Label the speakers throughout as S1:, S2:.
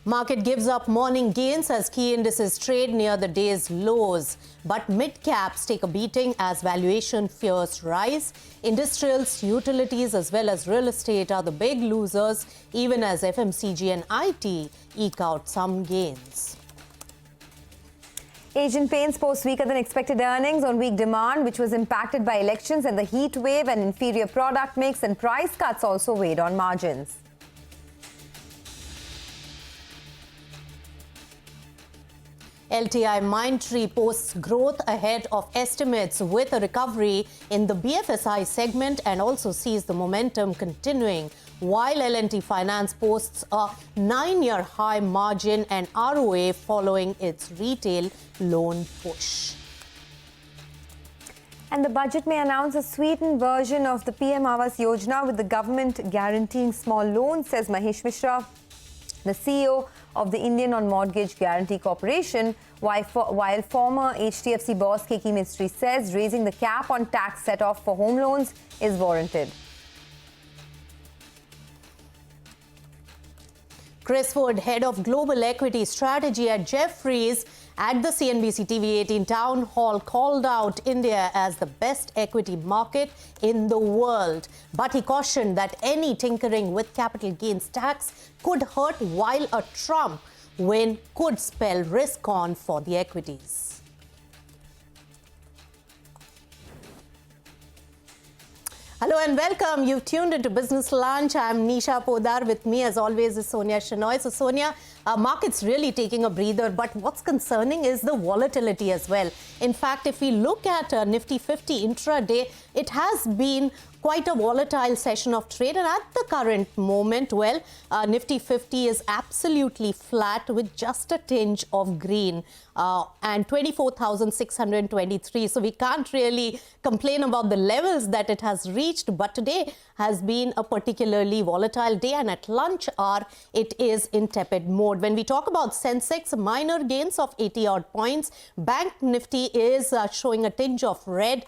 S1: Market gives up morning gains as key indices trade near the day's lows. But mid-caps take a beating as valuation fears rise. Industrials, utilities as well as real estate are the big losers, even as FMCG and IT eke out some gains.
S2: Asian Paints post weaker than expected earnings on weak demand, which was impacted by elections and the heat wave, and inferior product mix and price cuts also weighed on margins.
S1: LTIMindtree posts growth ahead of estimates with a recovery in the BFSI segment and also sees the momentum continuing, while L&T Finance posts a 9-year high margin and ROA following its retail loan push.
S2: And the budget may announce a sweetened version of the PM Awas Yojana with the government guaranteeing small loans, says Mahesh Mishra, the CEO of the Indian On-Mortgage Guarantee Corporation, while former HDFC boss KK Mistry says raising the cap on tax set-off for home loans is warranted.
S1: Chris Wood, head of global equity strategy at Jefferies, at the CNBC TV18 town hall, called out India as the best equity market in the world. But he cautioned that any tinkering with capital gains tax could hurt, while a Trump win could spell risk on for the equities. Hello and welcome. You've tuned into Business Lunch. I'm Nisha Podar. With me, as always, is Sonia Shenoy. So, Sonia, market's really taking a breather, but what's concerning is the volatility as well. In fact, if we look at Nifty 50 intraday, it has been quite a volatile session of trade, and at the current moment, well, Nifty 50 is absolutely flat with just a tinge of green and 24,623. So we can't really complain about the levels that it has reached, but today has been a particularly volatile day, and at lunch hour, it is in tepid mode. When we talk about Sensex, minor gains of 80-odd points. Bank Nifty is showing a tinge of red,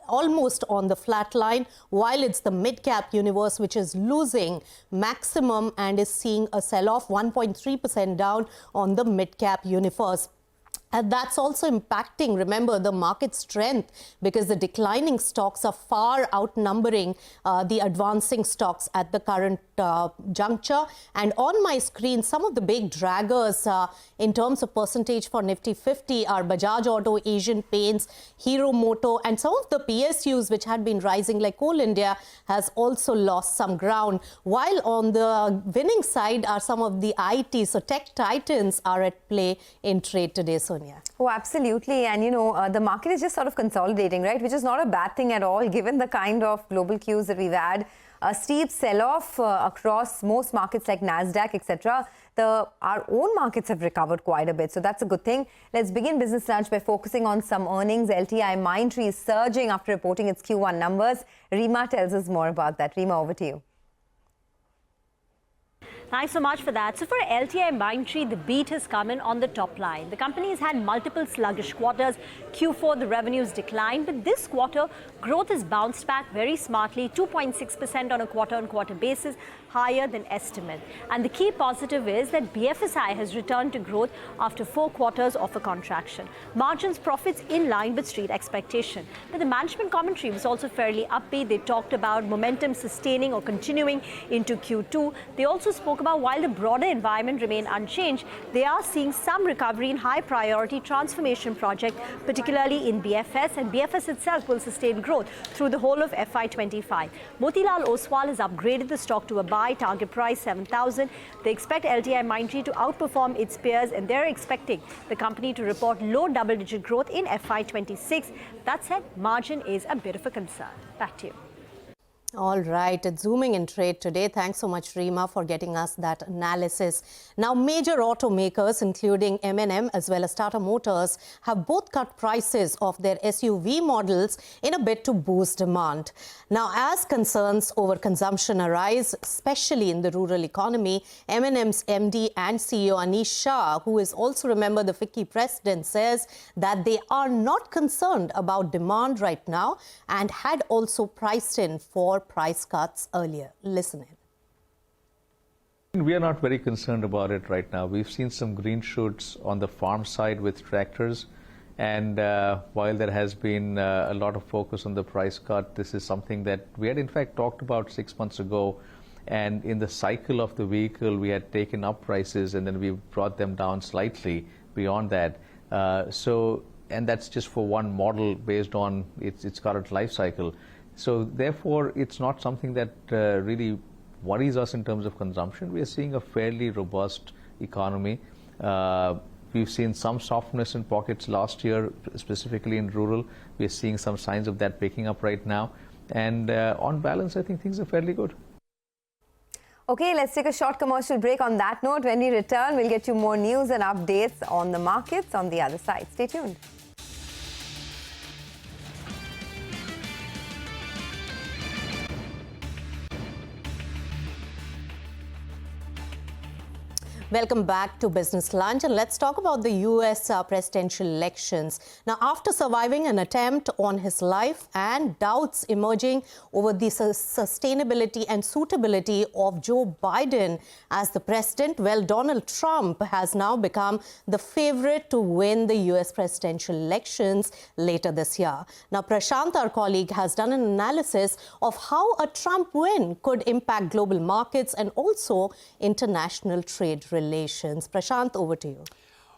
S1: almost on the flat line, while it's the mid-cap universe which is losing maximum and is seeing a sell-off, 1.3% down on the mid-cap universe. And that's also impacting, remember, the market strength, because the declining stocks are far outnumbering the advancing stocks at the current juncture. And on my screen, some of the big draggers in terms of percentage for Nifty 50 are Bajaj Auto, Asian Paints, Hero Moto, and some of the PSUs which had been rising like Coal India has also lost some ground. While on the winning side are some of the IT, so tech titans are at play in trade today, Sonia.
S2: Oh, absolutely. And, you know, the market is just sort of consolidating, right? Which is not a bad thing at all, given the kind of global cues that we've had. A steep sell-off across most markets like NASDAQ, etc. Our own markets have recovered quite a bit, so that's a good thing. Let's begin Business Lunch by focusing on some earnings. LTIMindtree is surging after reporting its Q1 numbers. Rima tells us more about that. Rima, over to you.
S3: Thanks so much for that. So for LTIMindtree, the beat has come in on the top line. The company has had multiple sluggish quarters. Q4, the revenues declined, but this quarter, growth has bounced back very smartly, 2.6% on a quarter-on-quarter basis, higher than estimate. And the key positive is that BFSI has returned to growth after 4 quarters of a contraction. Margins, profits in line with street expectation. But the management commentary was also fairly upbeat. They talked about momentum sustaining or continuing into Q2. They also spoke about while the broader environment remained unchanged, they are seeing some recovery in high priority transformation projects, particularly in BFS, and BFS itself will sustain growth through the whole of FY25. Motilal Oswal has upgraded the stock to a buy, target price 7,000. They expect LTIMindtree to outperform its peers, and they're expecting the company to report low double-digit growth in FY26. That said, margin is a bit of a concern. Back to you.
S1: All right, it's zooming in trade today. Thanks so much, Rima, for getting us that analysis. Now, major automakers, including M&M as well as Tata Motors, have both cut prices of their SUV models in a bid to boost demand. Now, as concerns over consumption arise, especially in the rural economy, M&M's MD and CEO Anish Shah, who is also, remember, the FICCI president, says that they are not concerned about demand right now and had also priced in for price cuts earlier. Listen in.
S4: We are not very concerned about it right now. We've seen some green shoots on the farm side with tractors. And while there has been a lot of focus on the price cut, this is something that we had in fact talked about 6 months ago. And in the cycle of the vehicle, we had taken up prices and then we brought them down slightly beyond that. And that's just for one model based on its current life cycle. So therefore, it's not something that really worries us in terms of consumption. We are seeing a fairly robust economy. We've seen some softness in pockets last year, specifically in rural. We are seeing some signs of that picking up right now. And on balance, I think things are fairly good.
S2: Okay, let's take a short commercial break. On that note, when we return, we'll get you more news and updates on the markets on the other side. Stay tuned.
S1: Welcome back to Business Lunch, and let's talk about the US presidential elections. Now, after surviving an attempt on his life and doubts emerging over the sustainability and suitability of Joe Biden as the president, well, Donald Trump has now become the favorite to win the US presidential elections later this year. Now, Prashant, our colleague, has done an analysis of how a Trump win could impact global markets and also international trade relations. Prashant, over to you.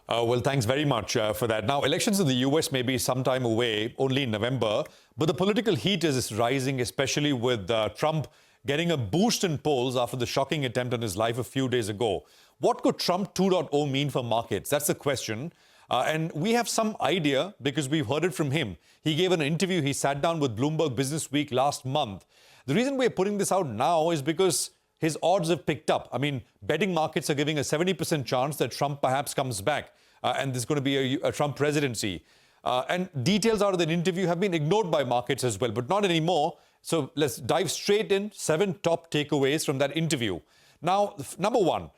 S5: Well, thanks very much for that. Now, elections in the US may be some time away, only in November, but the political heat is rising, especially with Trump getting a boost in polls after the shocking attempt on his life a few days ago. What could Trump 2.0 mean for markets? That's the question. And we have some idea because we've heard it from him. He gave an interview. He sat down with Bloomberg Business Week last month. The reason we're putting this out now is because his odds have picked up. I mean, betting markets are giving a 70% chance that Trump perhaps comes back and there's going to be a Trump presidency. And details out of that interview have been ignored by markets as well, but not anymore. So let's dive straight in. 7 top takeaways from that interview. Now, number one,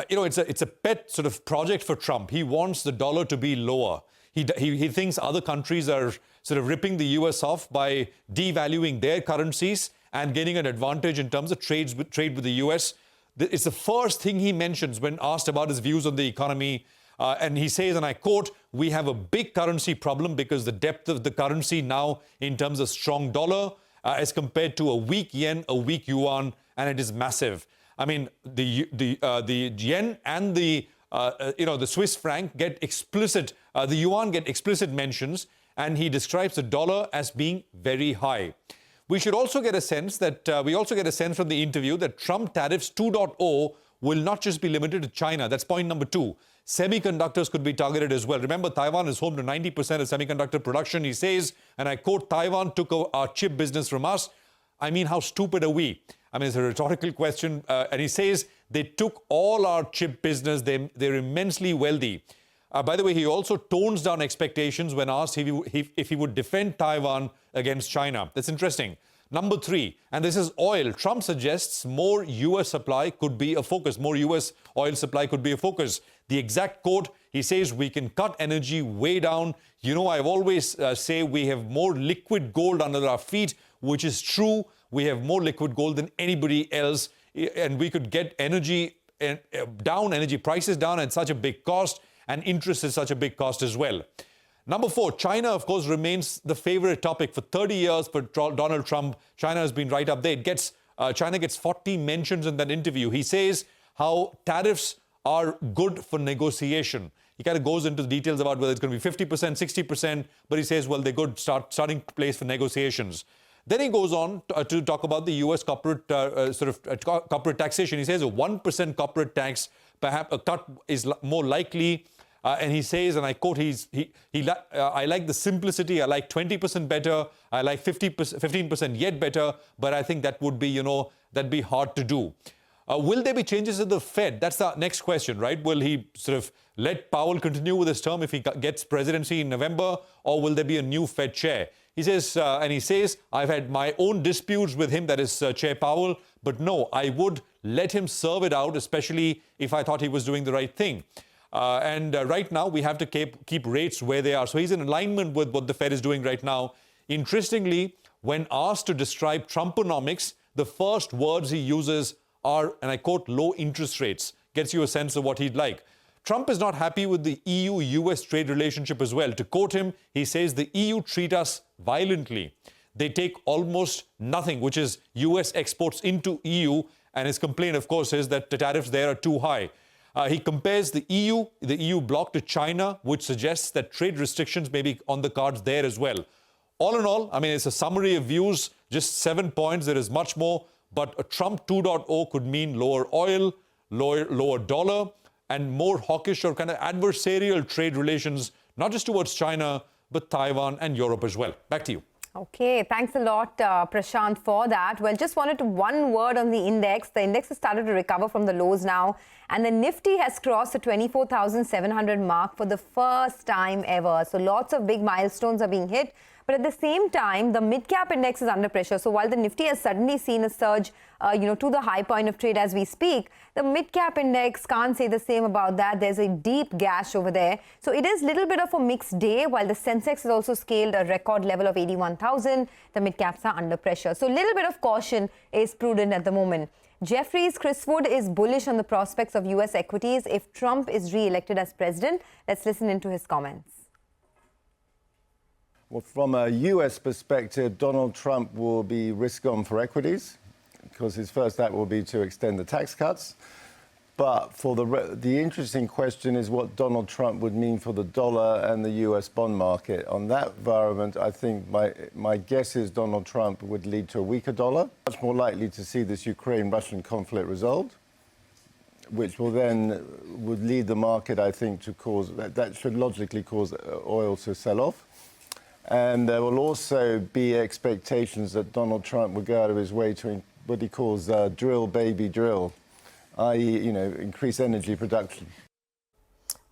S5: it's a pet sort of project for Trump. He wants the dollar to be lower. He thinks other countries are sort of ripping the US off by devaluing their currencies and gaining an advantage in terms of trade with the US. It's the first thing he mentions when asked about his views on the economy. And he says, and I quote, "We have a big currency problem because the depth of the currency now in terms of strong dollar as compared to a weak yen, a weak yuan, and it is massive." I mean, the yen and the Swiss franc get explicit, the yuan get explicit mentions, and he describes the dollar as being very high. We should also get a sense that, from the interview that Trump tariffs 2.0 will not just be limited to China. That's point number 2. Semiconductors could be targeted as well. Remember, Taiwan is home to 90% of semiconductor production. He says, and I quote, "Taiwan took our chip business from us." I mean, how stupid are we? I mean, it's a rhetorical question. And he says, they took all our chip business. They're immensely wealthy. By the way, he also tones down expectations when asked if he would defend Taiwan against China. That's interesting. Number 3, and this is oil. Trump suggests more US supply could be a focus. More US oil supply could be a focus. The exact quote, he says, "We can cut energy way down. You know, I've always say we have more liquid gold under our feet," which is true. We have more liquid gold than anybody else. And we could get energy prices down at such a big cost. And interest is such a big cost as well. Number 4, China, of course, remains the favorite topic. For 30 years for Donald Trump, China has been right up there. China gets 40 mentions in that interview. He says how tariffs are good for negotiation. He kind of goes into the details about whether it's going to be 50%, 60%, but he says, well, they're good starting place for negotiations. Then he goes on to talk about the US corporate corporate taxation. He says a 1% corporate tax, perhaps a cut is more likely. And he says, and I quote, "I like the simplicity. I like 20% better. I like 15% yet better. But I think that would be, that'd be hard to do." Will there be changes at the Fed? That's the next question, right? Will he sort of let Powell continue with his term if he gets presidency in November? Or will there be a new Fed chair? He says, "I've had my own disputes with him," that is Chair Powell. "But no, I would let him serve it out, especially if I thought he was doing the right thing." Right now, we have to keep rates where they are. So he's in alignment with what the Fed is doing right now. Interestingly, when asked to describe Trumponomics, the first words he uses are, and I quote, low interest rates. Gets you a sense of what he'd like. Trump is not happy with the EU-US trade relationship as well. To quote him, he says the EU treat us violently. They take almost nothing, which is US exports into EU. And his complaint, of course, is that the tariffs there are too high. He compares the EU bloc to China, which suggests that trade restrictions may be on the cards there as well. All in all, I mean, it's a summary of views, just 7 points. There is much more, but a Trump 2.0 could mean lower oil, lower dollar, and more hawkish or kind of adversarial trade relations, not just towards China, but Taiwan and Europe as well. Back to you.
S2: Okay, thanks a lot, Prashant, for that. Well, just wanted to one word on the index. The index has started to recover from the lows now, and the Nifty has crossed the 24,700 mark for the first time ever. So lots of big milestones are being hit. But at the same time, the mid-cap index is under pressure. So while the Nifty has suddenly seen a surge, to the high point of trade as we speak, the mid-cap index can't say the same about that. There's a deep gash over there. So it is a little bit of a mixed day. While the Sensex has also scaled a record level of 81,000, the mid-caps are under pressure. So a little bit of caution is prudent at the moment. Jefferies' Chris Wood is bullish on the prospects of US equities if Trump is re-elected as president. Let's listen into his comments.
S6: Well, from a US perspective, Donald Trump will be risk-on for equities because his first act will be to extend the tax cuts. But for the interesting question is what Donald Trump would mean for the dollar and the US bond market. On that environment, I think my guess is Donald Trump would lead to a weaker dollar. Much more likely to see this Ukraine-Russian conflict resolved, which will then would lead the market, I think, to cause, that should logically cause oil to sell off. And there will also be expectations that Donald Trump will go out of his way to what he calls drill, baby, drill, i.e., increase energy production.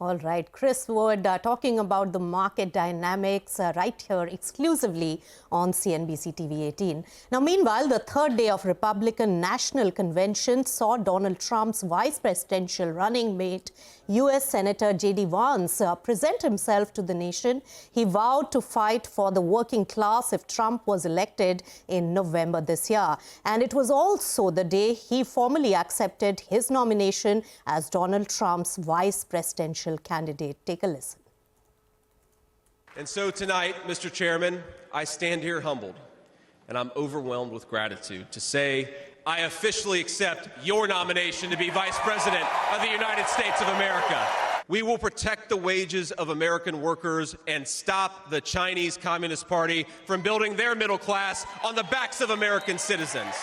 S1: All right, Chris Wood talking about the market dynamics right here exclusively on CNBC TV18. Now, meanwhile, the third day of Republican National Convention saw Donald Trump's vice presidential running mate, U.S. Senator J.D. Vance, present himself to the nation. He vowed to fight for the working class if Trump was elected in November this year. And it was also the day he formally accepted his nomination as Donald Trump's vice presidential candidate. Take a listen.
S7: And so tonight, Mr. Chairman, I stand here humbled, and I'm overwhelmed with gratitude to say I officially accept your nomination to be Vice President of the United States of America. We will protect the wages of American workers and stop the Chinese Communist Party from building their middle class on the backs of American citizens.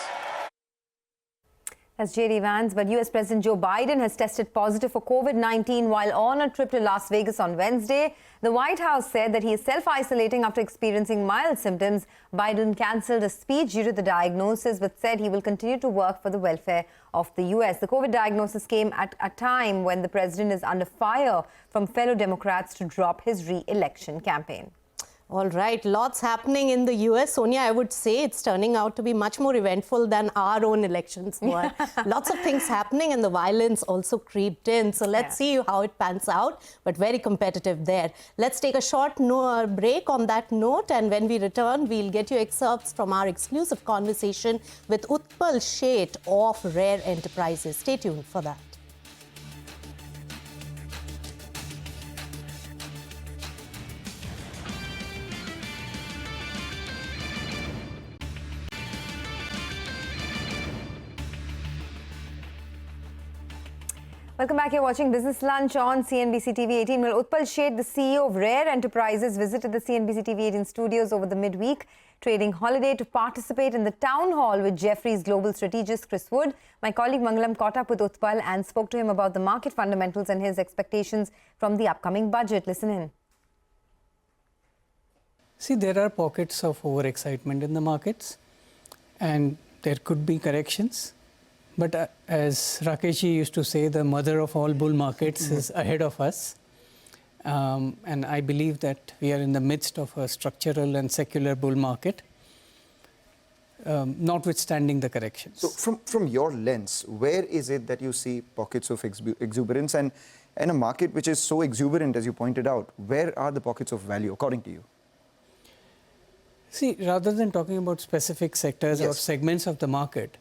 S2: That's J.D. Vance, but U.S. President Joe Biden has tested positive for COVID-19 while on a trip to Las Vegas on Wednesday. The White House said that he is self-isolating after experiencing mild symptoms. Biden cancelled a speech due to the diagnosis, but said he will continue to work for the welfare of the U.S. The COVID diagnosis came at a time when the president is under fire from fellow Democrats to drop his re-election campaign.
S1: All right, lots happening in the US. Sonia, I would say it's turning out to be much more eventful than our own elections were. Lots of things happening and the violence also creeped in. So let's see how it pans out, but very competitive there. Let's take a short break on that note, and when we return, we'll get you excerpts from our exclusive conversation with Utpal Sheth of Rare Enterprises. Stay tuned for that.
S2: Welcome back. You're watching Business Lunch on CNBC TV18. Well, Utpal Sheth, the CEO of Rare Enterprises, visited the CNBC TV18 studios over the midweek trading holiday to participate in the town hall with Jefferies global strategist Chris Wood. My colleague Mangalam caught up with Utpal and spoke to him about the market fundamentals and his expectations from the upcoming budget. Listen in.
S8: See, there are pockets of overexcitement in the markets, and there could be corrections. But as Rakeshji used to say, the mother of all bull markets is ahead of us. And I believe that we are in the midst of a structural and secular bull market, notwithstanding the corrections.
S9: So from your lens, where is it that you see pockets of exuberance? And in a market which is so exuberant, as you pointed out, where are the pockets of value, according to you?
S8: See, rather than talking about specific sectors or segments of the market,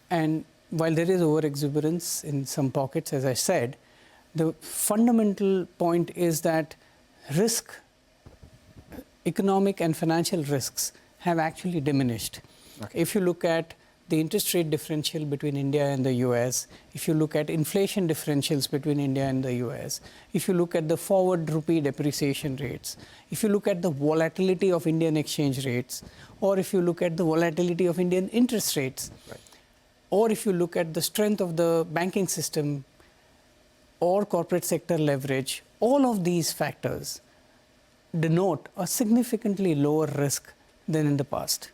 S8: And while there is over-exuberance in some pockets, as I said, the fundamental point is that risk, economic and financial risks, have actually diminished.
S9: Okay.
S8: If you look at the interest rate differential between India and the US, if you look at inflation differentials between India and the US, if you look at the forward rupee depreciation rates, if you look at the volatility of Indian exchange rates, or if you look at the volatility of Indian interest rates,
S9: Right.
S8: or if you look at the strength of the banking system or corporate sector leverage, all of these factors denote a significantly lower risk than in the past.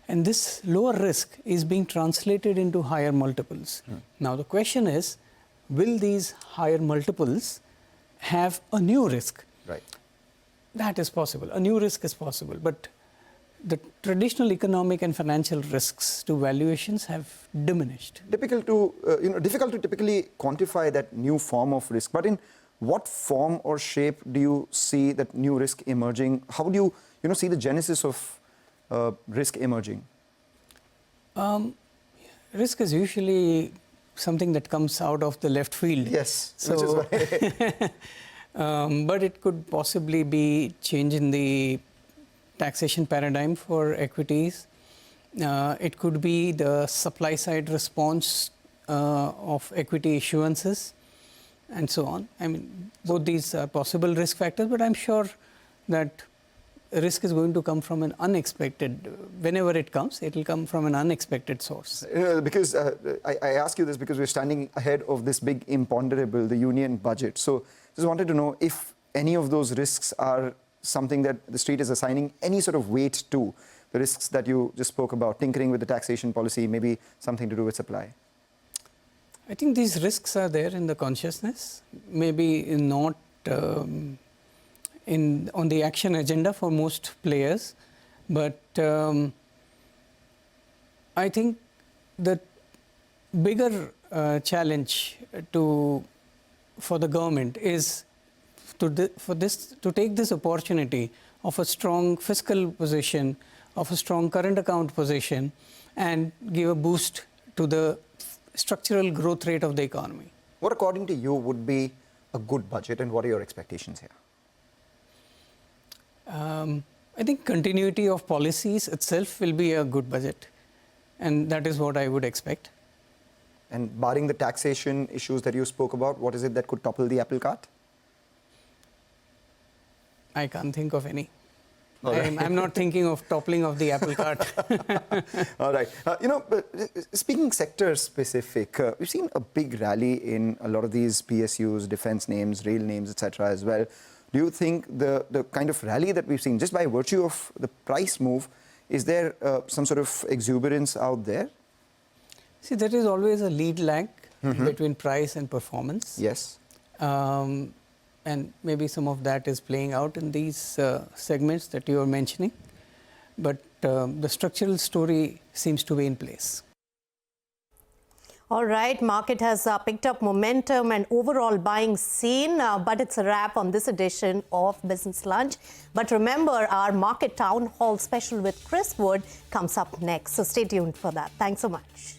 S8: And this lower risk is being translated into higher multiples. Now, the question is, will these higher multiples have a new risk?
S9: Right.
S8: That is possible. A new risk is possible. But the traditional economic and financial risks to valuations have diminished.
S9: Difficult to typically quantify that new form of risk. But in what form or shape do you see that new risk emerging? How do you see the genesis of risk emerging?
S8: Risk is usually something that comes out of the left field.
S9: Yes,
S8: So,
S9: which is why.
S8: but it could possibly be change in the taxation paradigm for equities. It could be the supply side response of equity issuances and so on. I mean, both these are possible risk factors, but I'm sure that risk is going to come from an unexpected, whenever it comes, it will come from an unexpected source.
S9: Because I ask you this because we're standing ahead of this big imponderable, the union budget. So just wanted to know if any of those risks are something that the street is assigning any sort of weight to, the risks that you just spoke about, tinkering with the taxation policy, maybe something to do with supply.
S8: I think these risks are there in the consciousness, maybe not on the action agenda for most players, but I think the bigger challenge for the government is to take this opportunity of a strong fiscal position, of a strong current account position, and give a boost to the structural growth rate of the economy.
S9: What, according to you, would be a good budget, and what are your expectations here?
S8: I think continuity of policies itself will be a good budget, and that is what I would expect.
S9: And barring the taxation issues that you spoke about, what is it that could topple the apple cart?
S8: I can't think of any.
S9: Right.
S8: I'm not thinking of toppling of the apple cart.
S9: All right. Speaking sector specific, we've seen a big rally in a lot of these PSUs, defense names, rail names, etc. as well. Do you think the kind of rally that we've seen, just by virtue of the price move, is there some sort of exuberance out there?
S8: See, there is always a lead lag between price and performance.
S9: Yes.
S8: And maybe some of that is playing out in these segments that you are mentioning. But the structural story seems to be in place.
S1: All right, market has picked up momentum and overall buying scene, but it's a wrap on this edition of Business Lunch. But remember, our Market Town Hall special with Chris Wood comes up next. So stay tuned for that. Thanks so much.